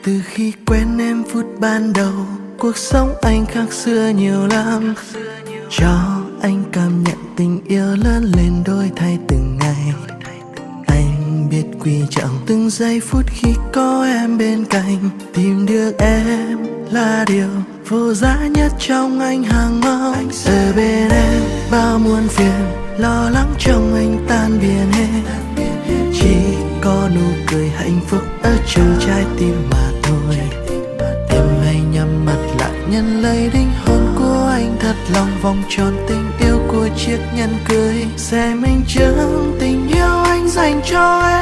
Từ khi quen em phút ban đầu, cuộc sống anh khác xưa nhiều lắm. Cho anh cảm nhận tình yêu lớn lên đổi thay từng ngày. Anh biết quý trọng từng giây phút khi có em bên cạnh. Tìm được em là điều vô giá nhất trong anh hàng mong. Ở bên em bao muôn phiền, lo lắng trong anh tan biến hết. Chỉ có nụ cười hạnh phúc ở trong trái tim mà thôi. Em hãy nhắm mắt lại nhận lấy linh hồn của anh thật lòng. Vòng tròn tình yêu của chiếc nhẫn cưới sẽ minh chứng tình yêu anh dành cho em.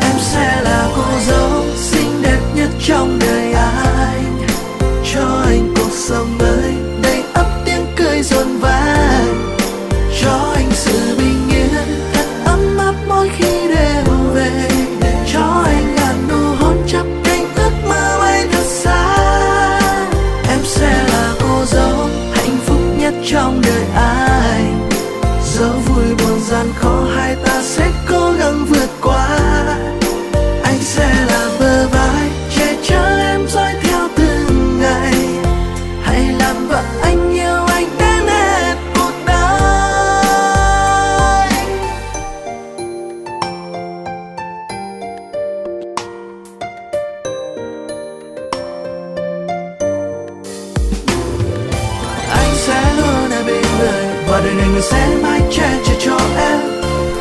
Em sẽ là cô dâu xinh đẹp nhất trong đời anh, cho anh cuộc sống mới đầy ắp tiếng cười rộn vang, cho anh sự bình yên thật ấm áp mỗi khi đêm về, cho anh ngàn nụ hôn chắp cánh ước mơ bay thật xa. Em sẽ là cô dâu hạnh phúc nhất trong đời anh, dẫu vui buồn gian khó hai ta sẽ cố gắng vượt qua. Anh sẽ là bờ vai che chở em dõi theo từng ngày, hãy làm vợ anh yêu anh đến hết cuộc đời. Anh sẽ luôn ở bên người và đời này người sẽ mãi che chở cho em.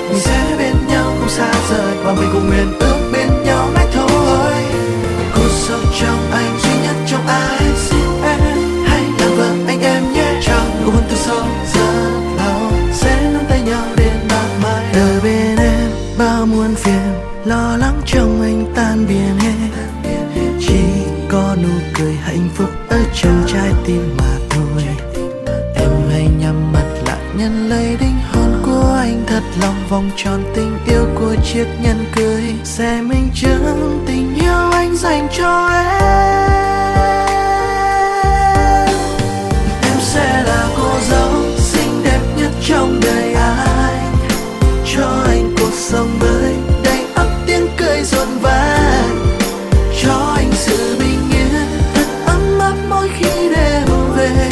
Mình sẽ bên nhau không xa rời và mình cùng nguyện ước bên nhau mãi thôi. Cô sống trong anh duy nhất trong ai, xin em hãy làm vợ anh em nhé. Trong nụ hôn từ sâu rất lâu sẽ nắm tay nhau đến bạc mãi. Ở bên em bao muôn phiền, lo lắng trong anh tan biến hết. Chỉ có nụ cười hạnh phúc ở trong trái tim mà thôi. Em hãy nhắm mắt lại nhận lấy linh hồn của anh thật lòng. Vòng tròn tình yêu của chiếc nhẫn cưới sẽ minh chứng tình yêu anh dành cho em. Em sẽ là cô dâu xinh đẹp nhất trong đời anh, cho anh cuộc sống mới đầy ắp tiếng cười rộn vang, cho anh sự bình yên thật ấm áp mỗi khi đêm về,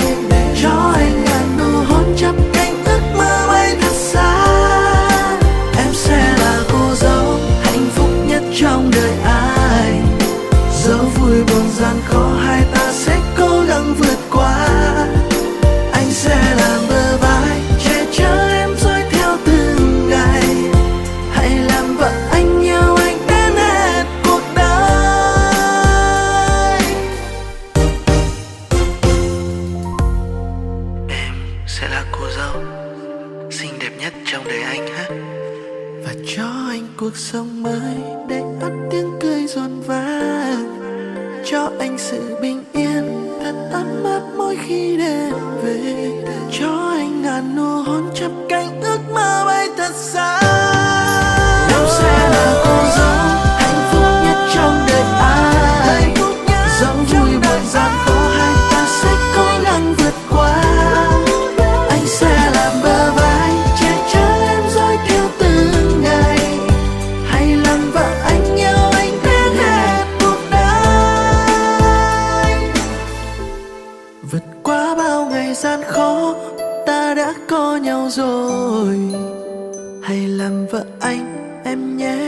cho anh ngàn nụ hôn chắp cánh ước mơ bay thật xa. Em sẽ là cô dâu hạnh phúc nhất trong đời anh, dẫu vui buồn gian khó hai ta sẽ cố gắng vượt qua. Anh sẽ là bờ vai che chở em dõi theo từng ngày, hãy làm vợ anh yêu anh đến hết cuộc đời. Em sẽ là cô dâu xinh đẹp nhất trong đời anh ha, và cho anh cuộc sống mới đầy ắp tiếng cười rộn vang, cho anh sự bình yên thật ấm áp mỗi khi đêm về, cho anh ngàn nụ hôn chắp cánh ước mơ bay thật xa. Em sẽ là cô dâu hạnh phúc nhất trong đời anh, dẫu vui buồn gian khó hai ta sẽ cố gắng vượt qua. Anh sẽ là bờ vai che chở em dõi theo từng ngày, hãy làm vợ anh yêu anh đến hết cuộc đời. Vượt qua bao ngày gian khó ta đã có nhau rồi, hãy làm vợ anh em nhé.